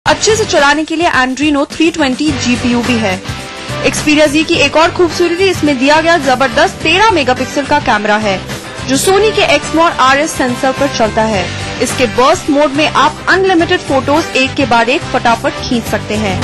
अच्छे से चलाने के लिए Adreno 320 GPU भी है। Xperia Z की एक और खूबसूरती इसमें दिया गया जबरदस्त 13 मेगापिक्सल का कैमरा है, जो सोनी के Exmor RS सेंसर पर चलता है। इसके बर्स्ट मोड में आप अनलिमिटेड फोटोज एक के बाद एक फटाफट खींच सकते हैं।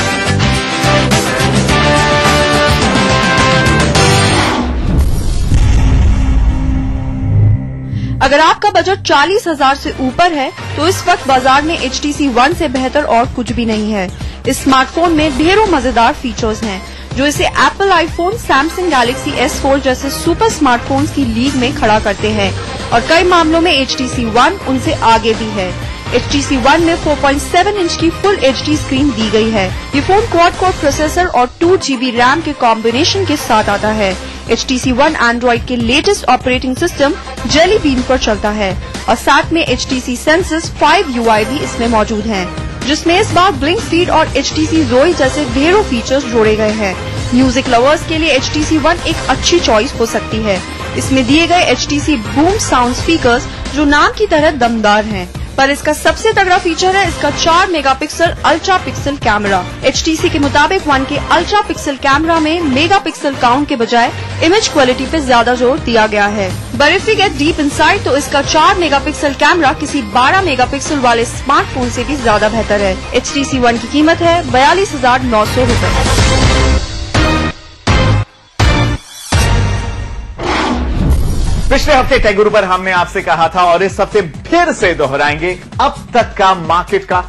अगर आपका बजट 40,000 से ऊपर है तो इस वक्त बाजार में HTC One से बेहतर और कुछ भी नहीं है। इस स्मार्टफोन में ढेरों मजेदार फीचर्स हैं, जो इसे Apple iPhone, Samsung Galaxy S4 जैसे सुपर स्मार्टफोन्स की लीग में खड़ा करते हैं और कई मामलों में HTC One उनसे आगे भी है। HTC One में 4.7 इंच की फुल HD स्क्रीन दी गई है। ये फोन क्वाड कोर प्रोसेसर और 2 GB रैम के कॉम्बिनेशन के साथ आता है। HTC One एंड्रॉइड के latest operating system jelly bean पर चलता है और साथ में HTC Senses 5 UI भी इसमें मौजूद हैं, जिसमें इस बार ब्लिंक स्पीड और HTC Zoe जैसे ढेरों फीचर्स जोड़े गए हैं। म्यूजिक लवर्स के लिए HTC One एक अच्छी चॉइस हो सकती है। इसमें दिए गए HTC Boom साउंड स्पीकर्स जो नाम की तरह दमदार हैं, पर इसका सबसे तगड़ा फीचर है इसका 4 megapixel ultra pixel camera. HTC के मुताबिक One के अल्ट्रा पिक्सल कैमरा में मेगापिक्सल काउंट के बजाय इमेज क्वालिटी पे ज्यादा जोर दिया गया है। But if you get deep inside तो इसका 4 मेगापिक्सल कैमरा किसी 12 मेगापिक्सल वाले स्मार्टफोन से भी ज्यादा बेहतर है। HTC One की कीमत है 42,900 रूपए। पिछले हफ्ते टेक गुरु पर हमने आपसे कहा था और इस हफ्ते फिर से दोहराएंगे, अब तक का मार्केट का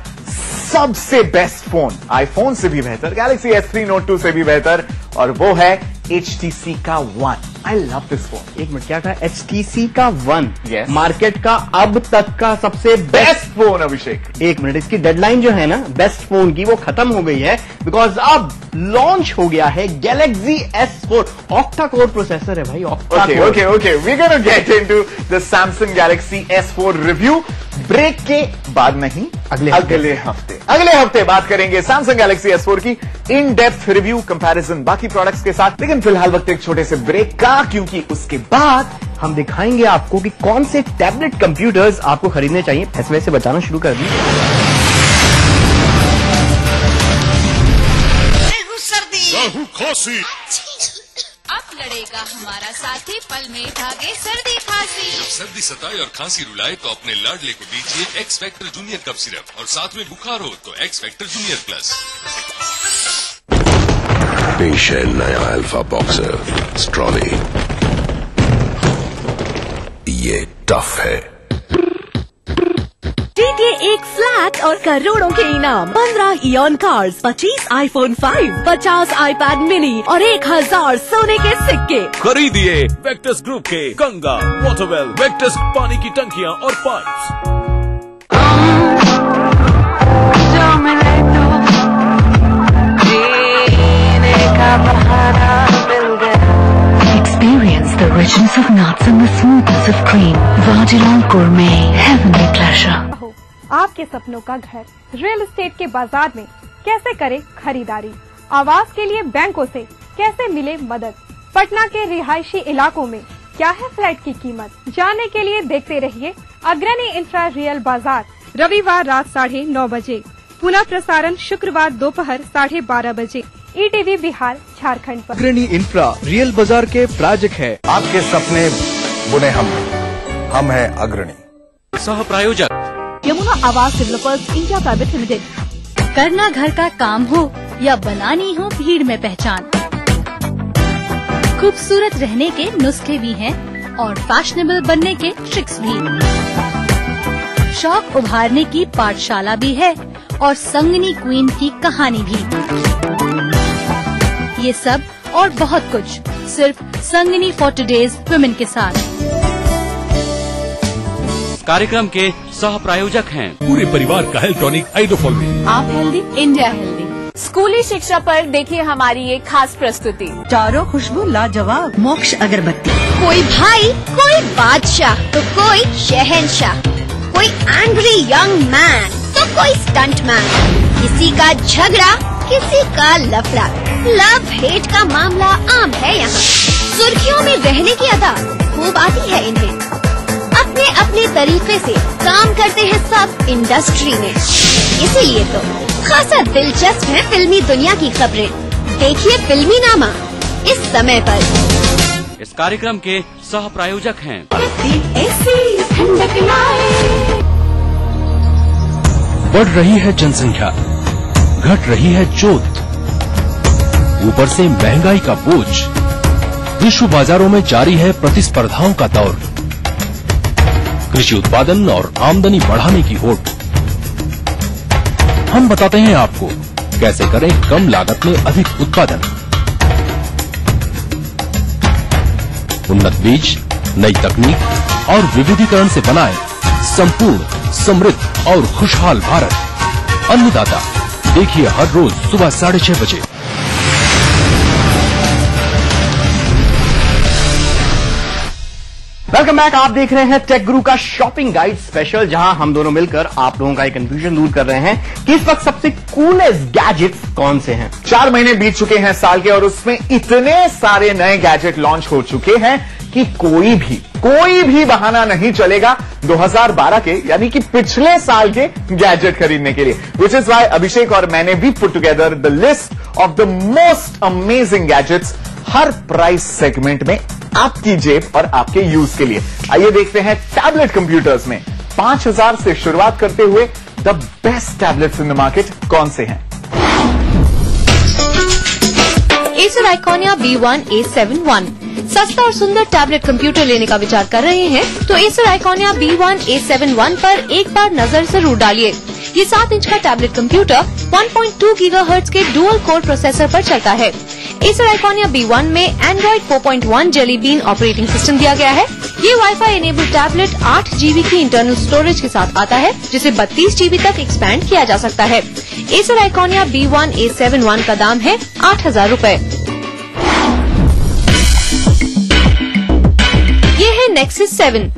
सबसे बेस्ट फोन, आईफोन से भी बेहतर, गैलेक्सी S3 Note 2 से भी बेहतर, और वो है HTC का One। I love this phone. एक मिनट, क्या कहा? HTC का One, Yes. मार्केट का अब तक का सबसे बेस्ट फोन। अभिषेक, एक मिनट, इसकी डेडलाइन जो है ना बेस्ट फोन की, वो खत्म हो गई है, बिकॉज अब लॉन्च हो गया है Galaxy S4। Octa core processor है भाई, octa core. Okay, we gonna get into the Samsung Galaxy S4 review break के बाद, नहीं अगले हफ्ते बात करेंगे सैमसंग गैलेक्सी S4 की इन डेप्थ रिव्यू, कंपैरिजन बाकी प्रोडक्ट्स के साथ। लेकिन फिलहाल वक्त एक छोटे से ब्रेक का, क्योंकि उसके बाद हम दिखाएंगे आपको कि कौन से टैबलेट कंप्यूटर्स आपको खरीदने चाहिए। पैसे वैसे बचाना शुरू कर दी। खांसी अब लड़ेगा हमारा साथी, पल में भागे सर्दी खांसी। जब सर्दी सताए और खांसी रुलाए तो अपने लाडले को दीजिए X factor junior cough syrup, और साथ में बुखार हो तो एक्स फैक्टर जूनियर प्लस। पेश है नया अल्फा बॉक्सर स्ट्रॉली। ये टफ है। जीतिए एक फ्लैट और करोड़ों के इनाम, 15 ion cars, 25 iPhone 5, 50 iPad mini और 1000 सोने के सिक्के। खरीदिए वेक्टस ग्रुप के गंगा, वाटरवेल, वेक्टस पानी की टंकियां और pipes. Experience the richness of nuts and the smoothness of cream. Vajilal Gourmet, heavenly pleasure. आपके सपनों का घर रियल एस्टेट के बाजार में कैसे करें खरीदारी, आवास के लिए बैंकों से कैसे मिले मदद, पटना के रिहायशी इलाकों में क्या है फ्लैट की कीमत, जानने के लिए देखते रहिए अग्रणी इंफ्रा रियल बाजार, रविवार रात 9:30 बजे, पुनः प्रसारण शुक्रवार दोपहर 12:30 बजे, ETV बिहार झारखंड पर। अग्रणी इंफ्रा रियल बाजार के प्रायोजक है। आपके सपने बुने हम है अग्रणी। सह प्रायोजक यमुना आवास डेवलपर्स इंडिया प्राइवेट लिमिटेड। करना घर का काम हो या बनानी हो भीड़ में पहचान, खूबसूरत रहने के नुस्खे भी हैं और फैशनेबल बनने के ट्रिक्स भी। शौक उभारने की पाठशाला भी है और संगनी क्वीन की कहानी भी। ये सब और बहुत कुछ सिर्फ संगनी फॉर टुडेज वुमेन के साथ। कार्यक्रम के सह प्रायोजक हैं पूरे परिवार का हेल्थ टॉनिक आइडोफॉल में। आप हेल्दी, इंडिया हेल्दी। स्कूली शिक्षा पर देखिए हमारी एक खास प्रस्तुति। चारों खुशबू लाजवाब, मोक्ष अगरबत्ती। कोई भाई, कोई बादशाह तो कोई शहंशाह, कोई एंग्री यंग मैन तो कोई स्टंट मैन, किसी का झगड़ा किसी का लफड़ा, लव हेट का मामला आम है यहाँ। सुर्खियों में रहने की अदा खूब आती है इन्हें, अपने अपने तरीके से काम करते हैं सब इंडस्ट्री में, इसीलिए तो खासा दिलचस्प है फिल्मी दुनिया की खबरें। देखिए फिल्मी नामा इस समय पर। इस कार्यक्रम के सह प्रायोजक हैं बढ़ रही है जनसंख्या, घट रही है जोत, ऊपर से महंगाई का बोझ, विश्व बाजारों में जारी है प्रतिस्पर्धाओं का दौर, कृषि उत्पादन और आमदनी बढ़ाने की होड़। हम बताते हैं आपको कैसे करें कम लागत में अधिक उत्पादन। उन्नत बीज, नई तकनीक और विविधीकरण से बनाए संपूर्ण, समृद्ध और खुशहाल भारत। अन्नदाता देखिए हर रोज सुबह 6:30 बजे। Welcome back. आप देख रहे हैं टेक गुरु का शॉपिंग गाइड स्पेशल, जहां हम दोनों मिलकर आप लोगों का एक कंफ्यूजन दूर कर रहे हैं कि इस वक्त सबसे कूलेस्ट गैजेट्स कौन से हैं। 4 महीने बीत चुके हैं साल के और उसमें इतने सारे नए गैजेट लॉन्च हो चुके हैं कि कोई भी बहाना नहीं चलेगा 2012 के यानी कि पिछले साल के गैजेट खरीदने के लिए। विच इज वाई अभिषेक और मैंने भी put together the list of the most amazing gadgets her price segment में आपकी जेब और आपके यूज के लिए। आइए देखते हैं टैबलेट कंप्यूटर्स में 5000 से शुरुआत करते हुए the best tablets in the market कौन से हैं। Acer Iconia B1A71 सस्ता और सुंदर टैबलेट कंप्यूटर लेने का विचार कर रहे हैं तो Acer Iconia B1A71 पर एक बार नजर जरूर डालिए। ये 7 इंच का टैबलेट कंप्यूटर 1.2 गीगाहर्ट्ज के डुअल कोर प्रोसेसर पर चलता है। Acer Iconia B1 में Android 4.1 Jelly Bean operating system दिया गया है। ये वाईफाई एनेबल्ड टैबलेट 8 GB की इंटरनल स्टोरेज के साथ आता है, जिसे 32 GB तक एक्सपैंड किया जा सकता है। Acer Iconia B1A71 का दाम है 8,000 रूपए। ये है Nexus 7।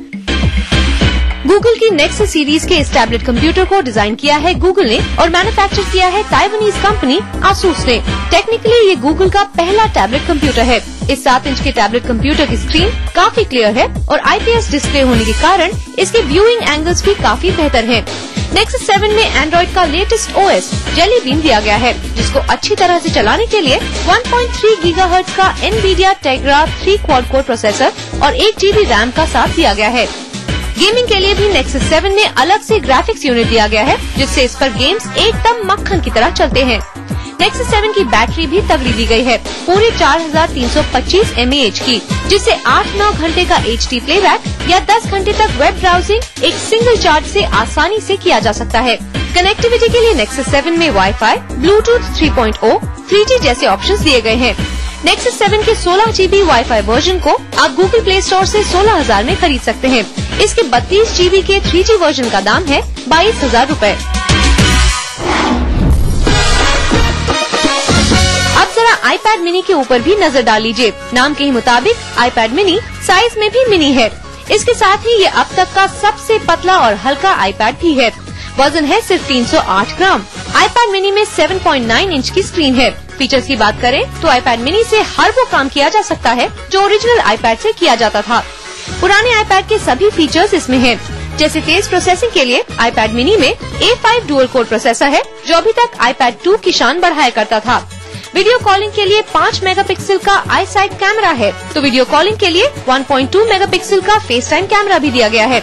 गूगल की Nexus सीरीज के इस टैबलेट कंप्यूटर को डिजाइन किया है गूगल ने और मैन्युफैक्चर किया है ताइवानीज कंपनी आसूस ने। टेक्निकली ये गूगल का पहला टैबलेट कंप्यूटर है। इस 7 इंच के टैबलेट कंप्यूटर की स्क्रीन काफी क्लियर है और IPS डिस्प्ले होने के कारण इसके व्यूइंग एंगल्स भी काफी बेहतर हैं। Nexus 7 में एंड्रॉइड का लेटेस्ट OS Jelly Bean दिया गया है, जिसको अच्छी तरह से चलाने के लिए 1.3 गीगाहर्ट्ज का NVIDIA Tegra 3 quad core processor और 1 GB रैम का साथ दिया गया है। गेमिंग के लिए भी Nexus 7 में अलग से ग्राफिक्स यूनिट दिया गया है, जिससे इस पर गेम्स एकदम मक्खन की तरह चलते हैं। Nexus 7 की बैटरी भी तगड़ी दी गई है, पूरे 4325 mAh की, जिससे 8-9 घंटे का HD प्लेबैक या 10 घंटे तक वेब ब्राउजिंग एक सिंगल चार्ज से आसानी से किया जा सकता है। कनेक्टिविटी के लिए Nexus 7 में वाईफाई, Bluetooth 3.0, 3G जैसे ऑप्शंस दिए गए हैं। Nexus 7 के 16 GB वाईफाई वर्जन को आप गूगल प्ले स्टोर से 16,000 में खरीद सकते हैं। इसके 32 GB के 3G वर्जन का दाम है 22,000 रूपए। अब जरा iPad mini के ऊपर भी नजर डाल लीजिए। नाम के ही मुताबिक iPad mini साइज में भी मिनी है। इसके साथ ही ये अब तक का सबसे पतला और हल्का iPad भी है। वजन है सिर्फ 308 ग्राम। iPad mini में 7.9 इंच की स्क्रीन है। फीचर्स की बात करें तो iPad mini से हर वो काम किया जा सकता है जो ओरिजिनल iPad से किया जाता था। पुराने iPad के सभी फीचर्स इसमें हैं, जैसे तेज प्रोसेसिंग के लिए iPad mini में A5 डुअल कोर प्रोसेसर है, जो अभी तक iPad 2 की शान बढ़ाया करता था। वीडियो कॉलिंग के लिए 5 मेगापिक्सल का आईसाइट कैमरा है, तो वीडियो कॉलिंग के लिए 1.2 मेगापिक्सल का फेस टाइम कैमरा भी दिया गया है।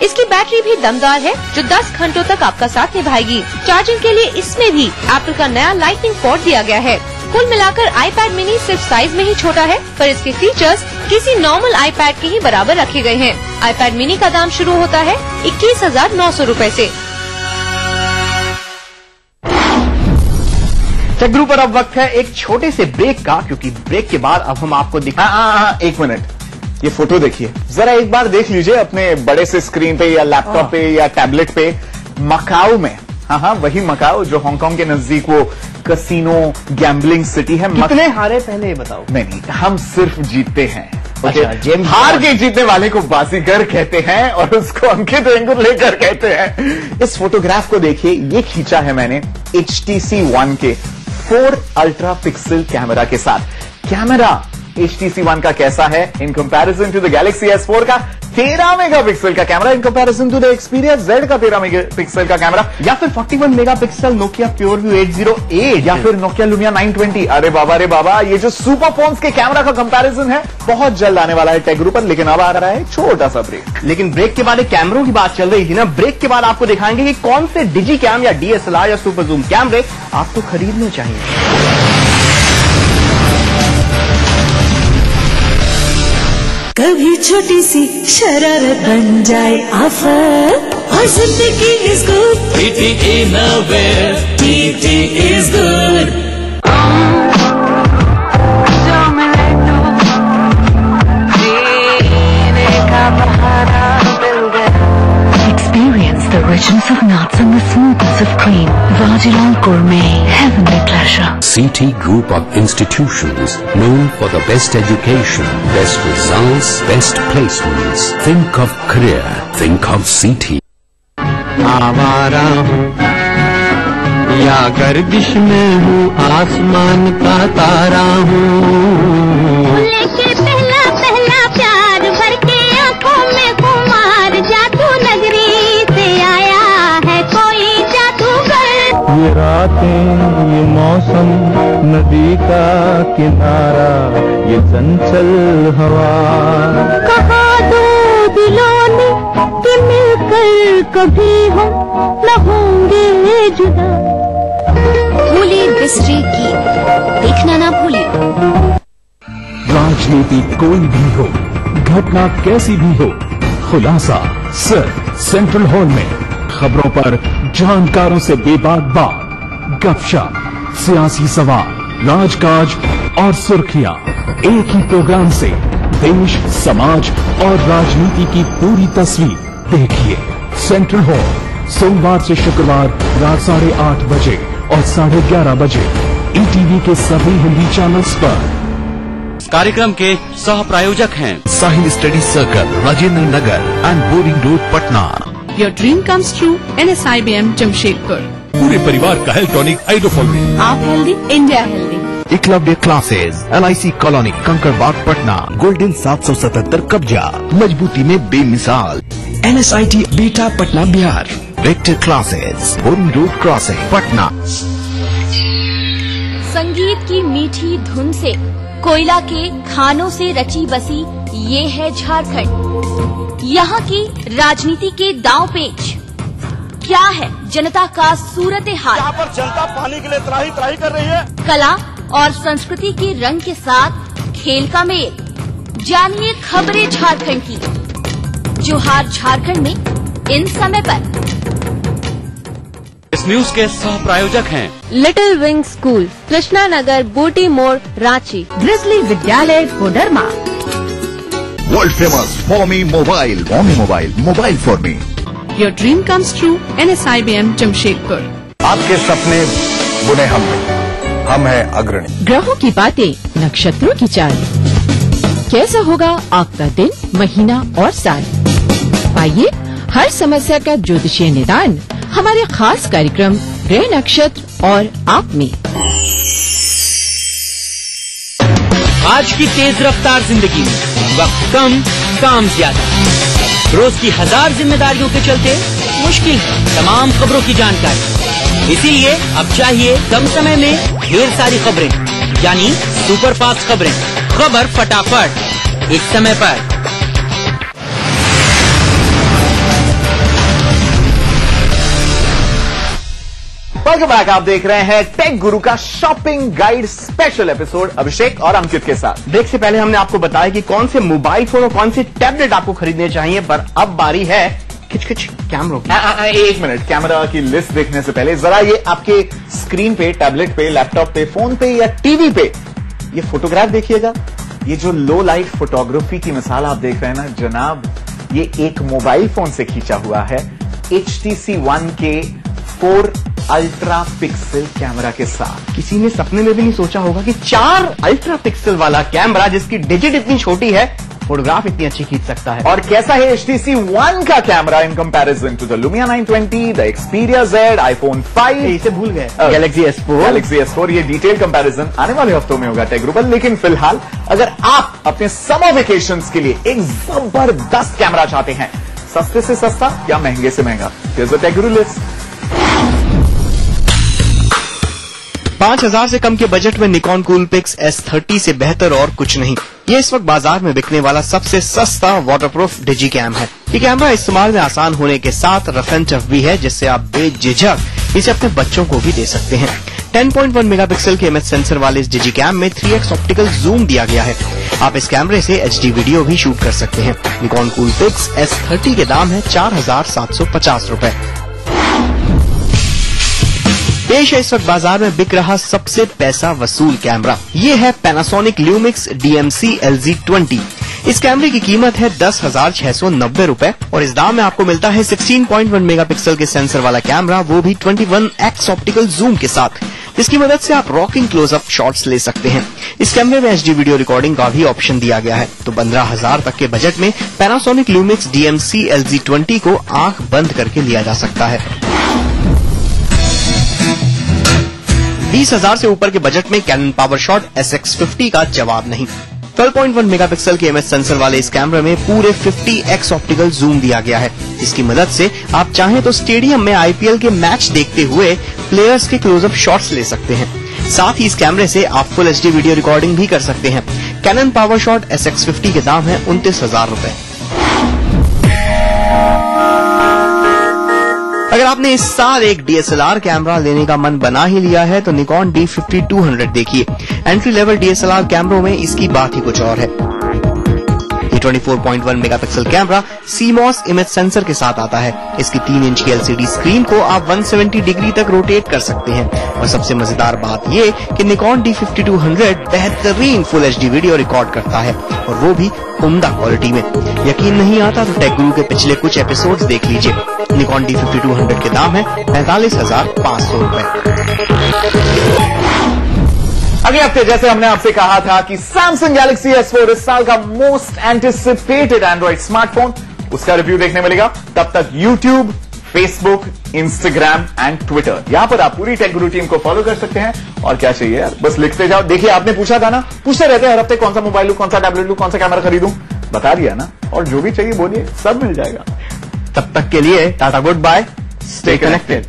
इसकी बैटरी भी दमदार है, जो 10 घंटों तक आपका साथ निभाएगी। चार्जिंग के लिए इसमें भी एप्पल का नया लाइटनिंग पोर्ट दिया गया है। कुल मिलाकर iPad mini सिर्फ साइज में ही छोटा है, पर इसके फीचर्स किसी नॉर्मल iPad के ही बराबर रखे गए हैं। iPad mini का दाम शुरू होता है 21,900 रूपए से। टेक गुरु पर अब वक्त है एक छोटे से ब्रेक का, क्योंकि ब्रेक के बाद अब हम आपको एक मिनट, ये फोटो देखिए जरा, एक बार देख लीजिए अपने बड़े से स्क्रीन पे या लैपटॉप पे या टैबलेट पे। मकाओ में, हाँ वही मकाओ जो हांगकांग के नजदीक वो कसिनो गैम्बलिंग सिटी है। कितने हारे पहले ये बताओ। नहीं, हम सिर्फ जीतते हैं। अच्छा, हार के जीतने वाले को बाजीगर कहते हैं और उसको अंकित लेकर कहते हैं। इस फोटोग्राफ को देखिए, ये खींचा है मैंने HTC One के 4 अल्ट्रा पिक्सल कैमरा के साथ। कैमरा HTC One का कैसा है in comparison to the Galaxy S4 का, 13 मेगापिक्सल का camera in comparison to the Xperia Z का 13 मेगापिक्सल का कैमरा, या फिर 41 मेगापिक्सल नोकिया PureView 808 या फिर नोकिया Lumia 920। अरे बाबा, ये जो सुपर फोन्स के कैमरा का कंपैरिजन है बहुत जल्द आने वाला है टेक गुरु पर। लेकिन अब आ रहा है छोटा सा ब्रेक। लेकिन ब्रेक के बाद एक कैमरों की बात चल रही थी ना, ब्रेक के बाद आपको दिखाएंगे कि कौन से डिजी कैम या DSLR या सुपर जूम कैमरे आपको खरीदने चाहिए। कभी छोटी सी शरारत बन जाए आफत और जिंदगी is good. TT Innoवेयर, TT is good। Experience the richness of nuts and the smoothness of cream. Vajilal Gourmet, heavenly pleasure. CT Group of institutions known for the best education, best results, best placements. Think of career. Think of CT. आवारा हूँ या गर्दिश में हूँ, आसमान का तारा हूँ। लेके पहला प्यार भर के आंखों में कुमार, जादू नगरी से आया है कोई जादूगर। ये रातें, ये मौसम, नदी का किनारा, ये चंचल हवा। कहा दो दिलों ने कि मिलकर कभी हम न होंगे जुदा। भूली बिसरी की देखना ना भूली। राजनीति कोई भी हो, घटना कैसी भी हो, खुलासा सिर्फ सेंट्रल हॉल में। खबरों पर जानकारों से बेबाक बात, गपशप, सियासी सवाल, राजकाज और सुर्खियां एक ही प्रोग्राम से देश, समाज और राजनीति की पूरी तस्वीर देखिए। सेंट्रल हॉल सोमवार से शुक्रवार रात 8:30 बजे और 11:30 बजे ETV के सभी हिंदी चैनल्स पर। कार्यक्रम के सह प्रायोजक हैं Sahil study circle, Rajendra Nagar and boring road, Patna. Your dream comes true, NSIBM Jamshedpur. पूरे परिवार का हेल्थ टॉनिक आइडोफॉल में। आप healthy, India healthy. Eklavya classes, LIC colony, Kankarbagh, Patna. Golden 777 कब्जा, मजबूती में बेमिसाल। NSIT Bihta, Patna, Bihar. Vector classes, boring road crossing, Patna. संगीत की मीठी धुन से, कोयला के खानों से रची बसी ये है झारखंड। यहाँ की राजनीति के दांव पेच क्या है, जनता का सूरत हाल। यहाँ पर जनता पानी के लिए त्राही त्राही कर रही है। कला और संस्कृति के रंग के साथ खेल का मेल। जानिए खबरें झारखंड की। जोहार झारखंड में इन समय पर। इस न्यूज के सह प्रायोजक हैं little wing school, Krishna Nagar, Booti Mor, Ranchi. Grizzly Vidyalaya, Koderma. World famous for me mobile, mobile for me. Your dream comes true, NSIBM Jamshedpur. आपके सपने बुने हम हैं अग्रणी। ग्रहों की बातें, नक्षत्रों की चाल, कैसा होगा आपका दिन, महीना और साल। पाइए हर समस्या का ज्योतिषीय निदान हमारे खास कार्यक्रम ग्रह नक्षत्र और आप में। आज की तेज रफ्तार जिंदगी में वक्त कम, काम ज्यादा। रोज की 1000 जिम्मेदारियों के चलते मुश्किल है तमाम खबरों की जानकारी। इसीलिए अब चाहिए कम समय में ढेर सारी खबरें, यानी सुपरफास्ट खबरें। खबर फटाफट, एक समय पर। Welcome back. आप देख रहे हैं टेक गुरु का शॉपिंग गाइड स्पेशल एपिसोड अभिषेक और अंकित के साथ। ब्रेक से पहले हमने आपको बताया कि कौन से मोबाइल फोन और कौन से टैबलेट आपको खरीदने चाहिए, पर अब बारी है खिच कैमरों की। एक मिनट, कैमरा की लिस्ट देखने से पहले जरा ये आपके स्क्रीन पे, टैबलेट पे, लैपटॉप पे, फोन पे या टीवी पे ये फोटोग्राफ देखिएगा। ये जो लो लाइट फोटोग्राफी की मिसाल आप देख रहे हैं ना जनाब, ये एक मोबाइल फोन से खींचा हुआ है HTC One के 4 अल्ट्रा पिक्सल कैमरा के साथ। किसी ने सपने में भी नहीं सोचा होगा कि 4 अल्ट्रा पिक्सल वाला कैमरा जिसकी डिजिट इतनी छोटी है फोटोग्राफ इतनी अच्छी खींच सकता है। और कैसा है HTC One का camera in comparison to the Lumia 920, the Xperia Z, iPhone 5, इसे भूल गए, Galaxy S4। ये डिटेल कंपैरिजन आने वाले हफ्तों में होगा टेक ग्रुप पर। लेकिन फिलहाल अगर आप अपने समर वेकेशंस के लिए एक जबरदस्त कैमरा चाहते हैं, सस्ते से सस्ता या महंगे से महंगा, here's the Tech Guru list। 5000 से कम के बजट में निकॉन कूलपिक्स S30 से बेहतर और कुछ नहीं। ये इस वक्त बाजार में बिकने वाला सबसे सस्ता वाटरप्रूफ डिजी कैम है। ये कैमरा इस्तेमाल में आसान होने के साथ रफ एंड टफ भी है, जिससे आप बेझिझक इसे अपने बच्चों को भी दे सकते हैं। 10.1 मेगापिक्सल के इमेज सेंसर वाले इस डिजी कैम में 3x ऑप्टिकल जूम दिया गया है। आप इस कैमरे से HD वीडियो भी शूट कर सकते हैं। निकॉन कूलपिक्स S30 के दाम है 4750 रुपए। पेश है इस वक्त बाजार में बिक रहा सबसे पैसा वसूल कैमरा। ये है पैनासोनिक ल्यूमिक्स DMC LZ20। इस कैमरे की कीमत है 10,690 रुपए और इस दाम में आपको मिलता है 16.1 मेगापिक्सल के सेंसर वाला कैमरा, वो भी 21x ऑप्टिकल जूम के साथ, जिसकी मदद से आप रॉकिंग क्लोजअप शॉट्स ले सकते हैं। इस कैमरे में HD वीडियो रिकॉर्डिंग का भी ऑप्शन दिया गया है। तो 15,000 तक के बजट में पैनासोनिक ल्यूमिक्स DMC LZ20 को आंख बंद करके लिया जा सकता है। 20,000 से ऊपर के बजट में कैनन पावरशॉट SX50 का जवाब नहीं। 12.1 मेगापिक्सल के इमेज सेंसर वाले इस कैमरे में पूरे 50x ऑप्टिकल जूम दिया गया है, जिसकी मदद से आप चाहें तो स्टेडियम में IPL के मैच देखते हुए प्लेयर्स के क्लोजअप शॉट्स ले सकते हैं। साथ ही इस कैमरे से आप फुल HD वीडियो रिकॉर्डिंग भी कर सकते हैं। कैनन पावरशॉट SX50 के दाम है 29,000 रुपए। अगर आपने इस साल एक DSLR कैमरा लेने का मन बना ही लिया है तो निकॉन D50-200 देखिए। एंट्री लेवल DSLR कैमरों में इसकी बात ही कुछ और है। ये 24.1 megapixel camera CMOS image sensor के साथ आता है। इसकी 3 इंच की LCD स्क्रीन को आप 170 डिग्री तक रोटेट कर सकते हैं। और सबसे मजेदार बात ये कि निकॉन D50-200 बेहतरीन फुल HD वीडियो रिकॉर्ड करता है, और वो भी उम्दा क्वालिटी में। यकीन नहीं आता तो टेक गुरु के पिछले कुछ एपिसोड्स देख लीजिए। निकॉन D50-200 के दाम है 45,500 रुपए। अगले हफ्ते जैसे हमने आपसे कहा था कि Samsung Galaxy S4 इस साल का मोस्ट एंटिसिपेटेड एंड्रॉइड स्मार्टफोन, उसका रिव्यू देखने मिलेगा। तब तक YouTube, Facebook, Instagram and Twitter, यहां पर आप पूरी टेक गुरु टीम को फॉलो कर सकते हैं। और क्या चाहिए यार, बस लिखते जाओ। देखिए, आपने पूछा था ना, पूछते रहते हैं हर हफ्ते कौन सा मोबाइल लूं, कौन सा टैबलेट लूं, कौन सा कैमरा खरीदूं। बता दिया ना, और जो भी चाहिए बोलिए, सब मिल जाएगा। तब तक के लिए tata, goodbye, stay connected.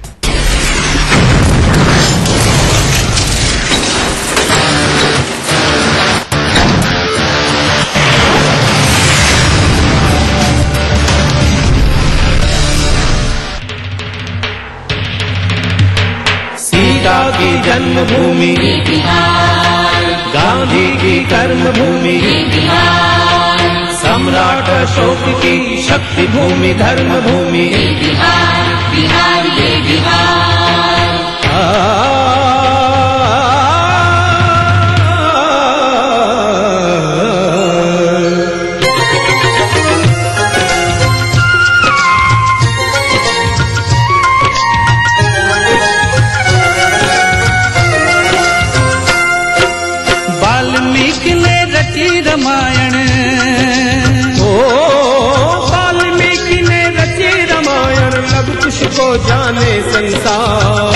Sita की जन्मभूमि गांधी की कर्मभूमि, सम्राट अशोक की शक्ति भूमि, धर्म भूमि, बिहार ये बिहार। वाल्मीकि ने रची रामायण, वाल्मीकि ने रची रामायण, लब कुश को जाने संसार।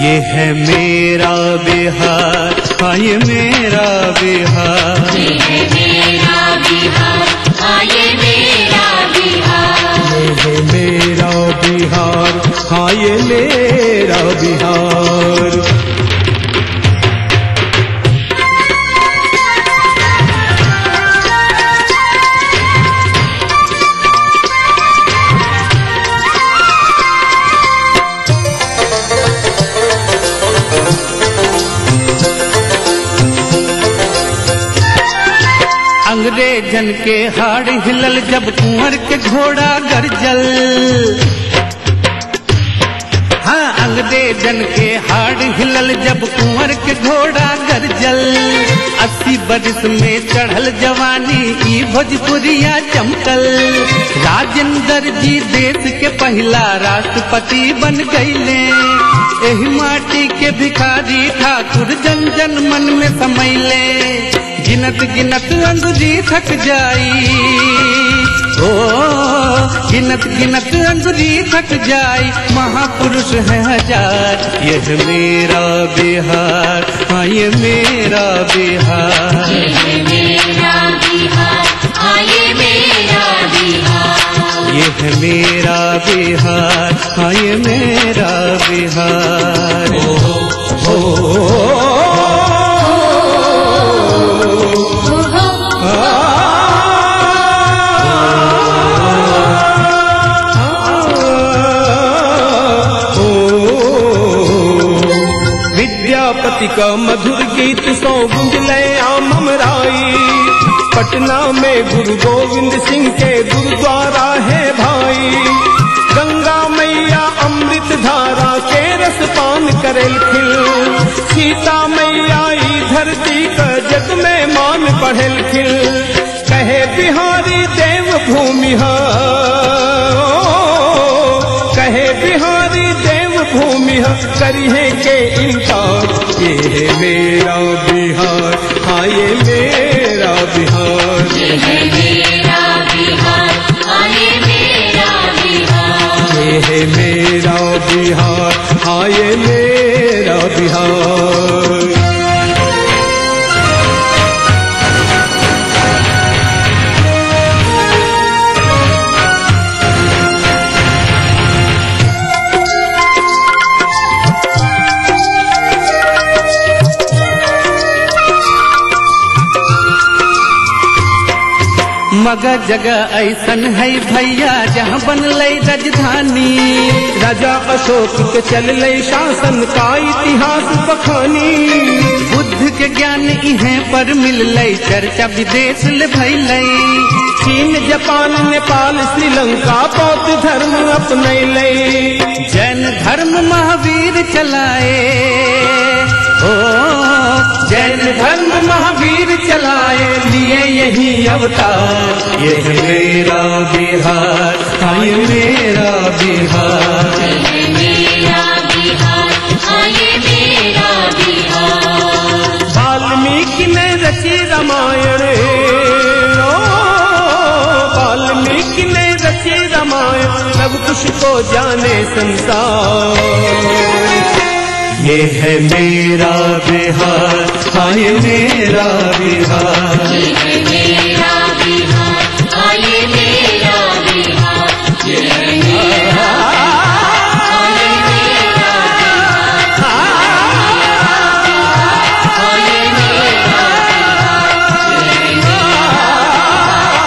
ये है मेरा बिहार, हाँ ये मेरा बिहार, ये है मेरा बिहार, हाँ ये मेरा बिहार, ये है मेरा बिहार, हाँ ये मेरा बिहार। अंग्रेजन के हाड़ हिलल जब कुंवर के घोड़ा गरजल, हाँ अंग्रेजन के हाड़ हिलल जब कुंवर के घोड़ा गरजल। 80 बरस में चढ़ल जवानी ई भोजपुरिया चमकल। राजेंद्र जी देश के पहला राष्ट्रपति बन गईले। एही माटी के भिखारी ठाकुर जन जन मन में समैले। गिनत गिनत अंगुली थक जाई, ओ गिनत गिनत अंगुली थक जाई, महापुरुष है हजार, यह मेरा बिहार, हाँ ये मेरा बिहार, ये मेरा बिहार, हाँ ये मेरा बिहार, ये है मेरा बिहार, हाँ ये मेरा बिहार। विद्यापति का मधुर गीत सौ गुंजले आम हमराई, पटना में गुरु गोविंद सिंह के गुरुद्वारा है भाई, गंगा मैया अमृत धारा के रस पान करेल खिल, सीता मैया ई धरती का जग में मान बढ़ेल खिल, कहे बिहारी देव भूमि है, कहे बिहारी देव भूमि है, करी है के इनकार, ये है मेरा बिहार, हाँ ये मेरा बिहार, ये है मेरा बिहार, हाँ ये मेरा बिहार, ये है मेरा बिहार, हाँ ये मेरा बिहार। मगर जगह ऐसन है भैया जहाँ बनले राजधानी, राजा अशोक के चलले शासन का इतिहास बखानी, बुद्ध के ज्ञान इहें पर मिलले, चर्चा विदेश ले भैले, चीन जापान नेपाल श्रीलंका बौद्ध धर्म अपनैले, जैन धर्म महावीर चलाए, ओ जैन धर्म महावीर चलाए, लिए यही अवतार, ये है मेरा बिहार, हाँ ये मेरा बिहार, ये मेरा बिहार, हाँ ये मेरा बिहार, वाल्मीकि ने रची रामायण, वाल्मीकि ने रची रामायण, सब कुछ को जाने संसार, ये है मेरा बिहार, हाँ ये मेरा बिहार, ये है मेरा बिहार, हाँ ये मेरा बिहार, ये है मेरा, हाँ ये मेरा बिहार,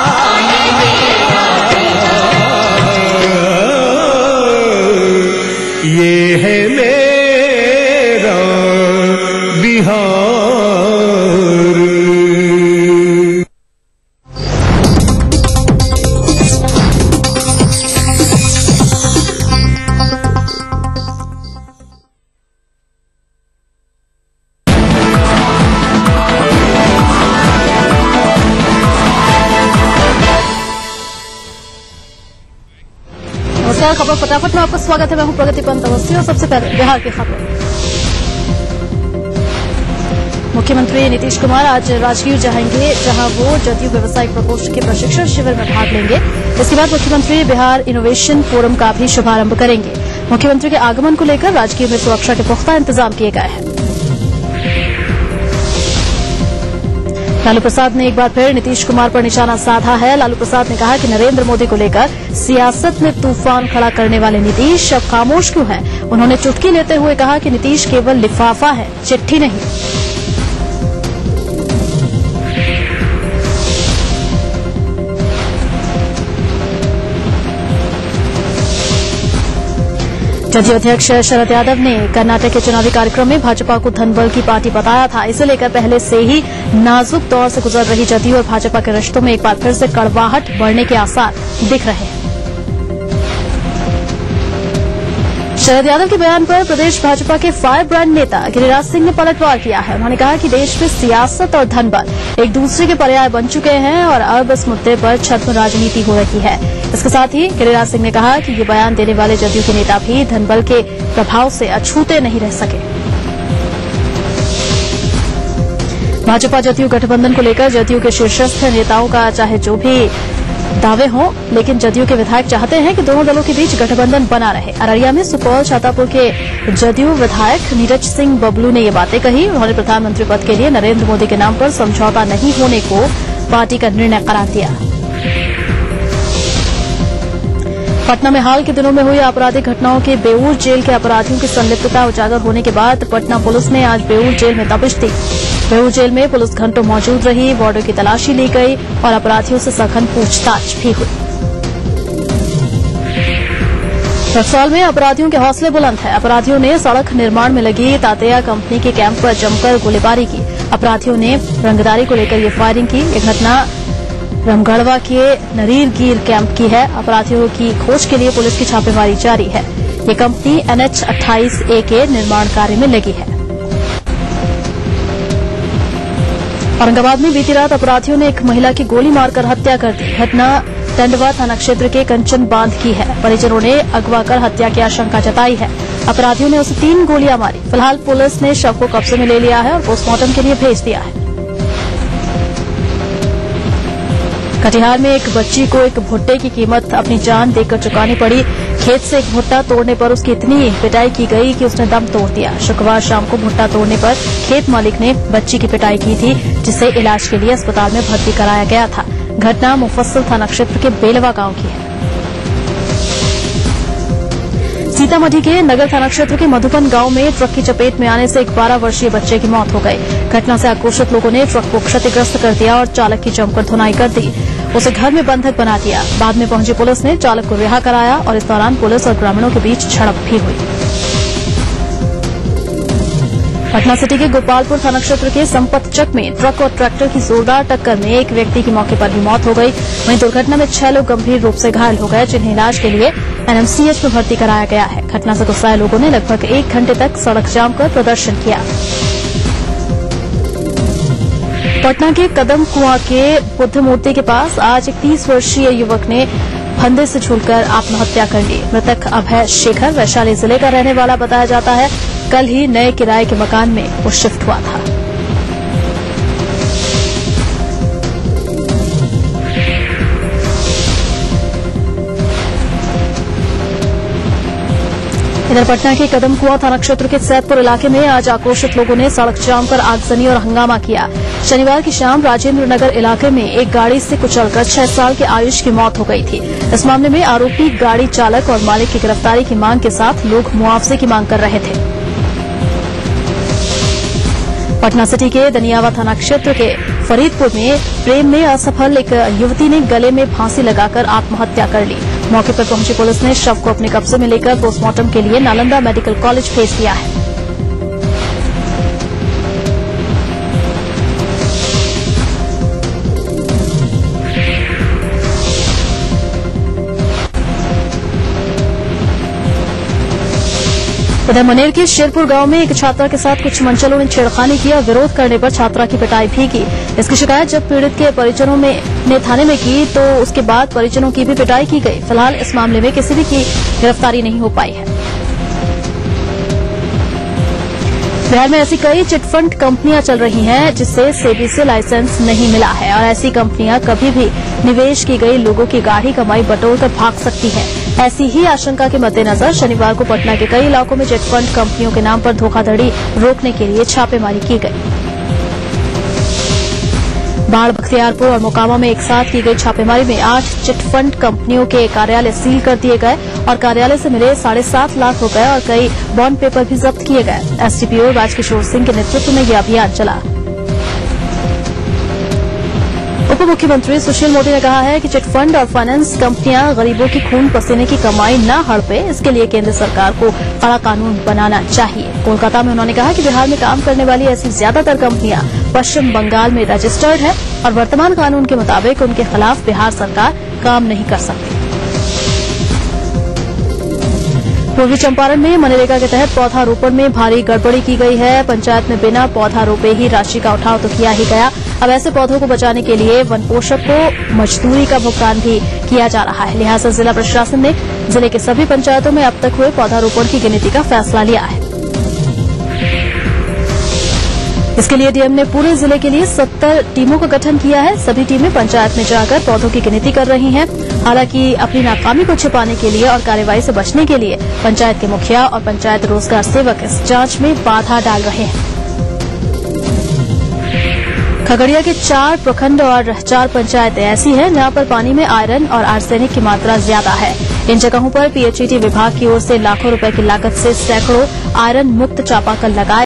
हाँ ये मेरा बिहार, ये है मेरा बिहार। नमस्कार, खबर फटाफट में आपका स्वागत है। मैं हूं प्रगति पंत अवस्थी और सबसे पहले बिहार की खबर। मुख्यमंत्री नीतीश कुमार आज राजगीर जाएंगे, जहां वो जदयू व्यवसायिक प्रकोष्ठ के प्रशिक्षण शिविर में भाग लेंगे। इसके बाद मुख्यमंत्री बिहार इनोवेशन फोरम का भी शुभारंभ करेंगे। मुख्यमंत्री के आगमन को लेकर राजगीर में सुरक्षा के पुख्ता इंतजाम किए गए हैं। लालू प्रसाद ने एक बार फिर नीतीश कुमार पर निशाना साधा है। लालू प्रसाद ने कहा कि नरेंद्र मोदी को लेकर सियासत में तूफान खड़ा करने वाले नीतीश अब खामोश क्यों हैं। उन्होंने चुटकी लेते हुए कहा कि नीतीश केवल लिफाफा है, चिट्ठी नहीं। जदयू अध्यक्ष शरद यादव ने कर्नाटक के चुनावी कार्यक्रम में भाजपा को धनबल की पार्टी बताया था। इसे लेकर पहले से ही नाजुक दौर से गुजर रही जदयू और भाजपा के रिश्तों में एक बार फिर से कड़वाहट बढ़ने के आसार दिख रहे हैं। शरद यादव के बयान पर प्रदेश भाजपा के फायर ब्रांड नेता गिरिराज सिंह ने पलटवार किया है। उन्होंने कहा कि देश में सियासत और धनबल एक दूसरे के पर्याय बन चुके हैं और अब इस मुद्दे पर छद्म राजनीति हो रही है। इसके साथ ही गिरिराज सिंह ने कहा कि ये बयान देने वाले जदयू के नेता भी धनबल के प्रभाव से अछूते नहीं रह सके। भाजपा जदयू गठबंधन को लेकर जदयू के शीर्षस्थ नेताओं का चाहे जो भी दावे हों, लेकिन जदयू के विधायक चाहते हैं कि दोनों दलों के बीच गठबंधन बना रहे। अररिया में सुपौल छातापुर के जदयू विधायक नीरज सिंह बबलू ने ये बातें कही। उन्होंने प्रधानमंत्री पद के लिए नरेंद्र मोदी के नाम पर समझौता नहीं होने को पार्टी का निर्णय करार दिया। पटना में हाल के दिनों में हुई आपराधिक घटनाओं के बेऊर जेल के अपराधियों की संलिप्तता उजागर होने के बाद पटना पुलिस ने आज बेऊर जेल में दबिश दी। बेऊर जेल में पुलिस घंटों मौजूद रही, वार्डों की तलाशी ली गई और अपराधियों से सघन पूछताछ भी हुई। रक्सौल में अपराधियों के हौसले बुलंद हैं। अपराधियों ने सड़क निर्माण में लगी तातेया कंपनी के कैंप पर जमकर गोलीबारी की। अपराधियों ने रंगदारी को लेकर ये फायरिंग की। ये घटना रामगढ़वा के नरीरगीर कैंप की है। अपराधियों की खोज के लिए पुलिस की छापेमारी जारी है। ये कंपनी NH-28A के निर्माण कार्य में लगी है। औरंगाबाद में बीती रात अपराधियों ने एक महिला की गोली मारकर हत्या कर दी। घटना टंडवा थाना क्षेत्र के कंचन बांध की है। परिजनों ने अगवा कर हत्या की आशंका जताई है। अपराधियों ने उसे 3 गोलियां मारी। फिलहाल पुलिस ने शव को कब्जे में ले लिया है और पोस्टमार्टम के लिए भेज दिया है। कटिहार में एक बच्ची को एक भुट्टे की कीमत अपनी जान देकर चुकानी पड़ी। खेत से एक भुट्टा तोड़ने पर उसकी इतनी पिटाई की गई कि उसने दम तोड़ दिया। शुक्रवार शाम को भुट्टा तोड़ने पर खेत मालिक ने बच्ची की पिटाई की थी, जिसे इलाज के लिए अस्पताल में भर्ती कराया गया था। घटना मुफस्सिल थाना क्षेत्र के बेलवा गांव की है। सीतामढ़ी के नगर थाना क्षेत्र के मधुबन गांव में ट्रक की चपेट में आने से एक 12 वर्षीय बच्चे की मौत हो गई। घटना से आक्रोशित लोगों ने ट्रक को क्षतिग्रस्त कर दिया और चालक की जमकर धुनाई कर दी। उसे घर में बंधक बना दिया। बाद में पहुंची पुलिस ने चालक को रिहा कराया और इस दौरान पुलिस और ग्रामीणों के बीच झड़प भी हुई। पटना सिटी के गोपालपुर थाना क्षेत्र के संपतचक में ट्रक और ट्रैक्टर की जोरदार टक्कर में एक व्यक्ति की मौके पर ही मौत हो गई। वहीं दुर्घटना में 6 लोग गंभीर रूप से घायल हो गए, जिन्हें इलाज के लिए NMCH में भर्ती कराया गया है। घटना से गुस्साए लोगों ने लगभग 1 घंटे तक सड़क जाम कर प्रदर्शन किया। पटना के कदम कुआं के बुद्ध मूर्ति के पास आज एक 30 वर्षीय युवक ने फंदे से झूलकर आत्महत्या कर ली। मृतक अभय शेखर वैशाली जिले का रहने वाला बताया जाता है। कल ही नए किराए के मकान में वो शिफ्ट हुआ था। इधर पटना के कदम कुआं थाना क्षेत्र के सैदपुर इलाके में आज आक्रोशित लोगों ने सड़क जाम कर आगजनी और हंगामा किया। शनिवार की शाम राजेंद्र नगर इलाके में एक गाड़ी से कुचलकर 6 साल के आयुष की मौत हो गई थी। इस मामले में आरोपी गाड़ी चालक और मालिक की गिरफ्तारी की मांग के साथ लोग मुआवजे की मांग कर रहे थे। पटना सिटी के दनियावा थाना क्षेत्र के फरीदपुर में प्रेम में असफल एक युवती ने गले में फांसी लगाकर आत्महत्या कर ली। मौके पर पहुंची पुलिस ने शव को अपने कब्जे में लेकर पोस्टमार्टम के लिए नालंदा मेडिकल कॉलेज भेज दिया है। इधर मनेर के शेरपुर गांव में एक छात्रा के साथ कुछ मंचलों ने छेड़खानी की और विरोध करने पर छात्रा की पिटाई भी की। इसकी शिकायत जब पीड़ित के परिजनों ने थाने में की तो उसके बाद परिजनों की भी पिटाई की गई। फिलहाल इस मामले में किसी भी की गिरफ्तारी नहीं हो पाई है। बिहार में ऐसी कई चिटफंड कंपनियां चल रही हैं जिससे सेबी से लाइसेंस नहीं मिला है और ऐसी कंपनियां कभी भी निवेश की गई लोगों की गाढ़ी कमाई बटोरकर भाग सकती हैं। ऐसी ही आशंका के मद्देनजर शनिवार को पटना के कई इलाकों में चिटफंड कंपनियों के नाम पर धोखाधड़ी रोकने के लिए छापेमारी की गई। बाढ़, बख्तियारपुर और मोकामा में एक साथ की गई छापेमारी में 8 चिटफंड कंपनियों के कार्यालय सील कर दिए गए और कार्यालय से मिले 7.5 लाख रुपए और कई बॉन्ड पेपर भी जब्त किए गए। एसडीपीओ राजकिशोर सिंह के नेतृत्व में यह अभियान चला। उप मुख्यमंत्री सुशील मोदी ने कहा है कि चिटफंड और फाइनेंस कंपनियां गरीबों की खून पसीने की कमाई न हड़पे, इसके लिए केंद्र सरकार को कड़ा कानून बनाना चाहिए। कोलकाता में उन्होंने कहा कि बिहार में काम करने वाली ऐसी ज्यादातर कंपनियां पश्चिम बंगाल में रजिस्टर्ड है और वर्तमान कानून के मुताबिक उनके खिलाफ बिहार सरकार काम नहीं कर सकती। पूर्वी चंपारण में मनरेगा के तहत पौधारोपण में भारी गड़बड़ी की गई है। पंचायत में बिना पौधा रोपे ही राशि का उठाव तो किया ही गया। अब ऐसे पौधों को बचाने के लिए वन पोषक को मजदूरी का भुगतान भी किया जा रहा है। लिहाजा जिला प्रशासन ने जिले के सभी पंचायतों में अब तक हुए पौधारोपण की गिनती का फैसला लिया है। इसके लिए डीएम ने पूरे जिले के लिए 70 टीमों का गठन किया है। सभी टीमें पंचायत में जाकर पौधों की गिनती कर रही हैं। हालांकि अपनी नाकामी को छिपाने के लिए और कार्रवाई से बचने के लिए पंचायत के मुखिया और पंचायत रोजगार सेवक इस जांच में बाधा डाल रहे हैं। खगड़िया के 4 प्रखंड और 4 पंचायतें ऐसी हैं जहां पर पानी में आयरन और आर्सेनिक की मात्रा ज्यादा है। इन जगहों पर पीएचईटी विभाग की ओर से लाखों रुपए की लागत से सैकड़ों आयरन मुक्त चापाकल लगाए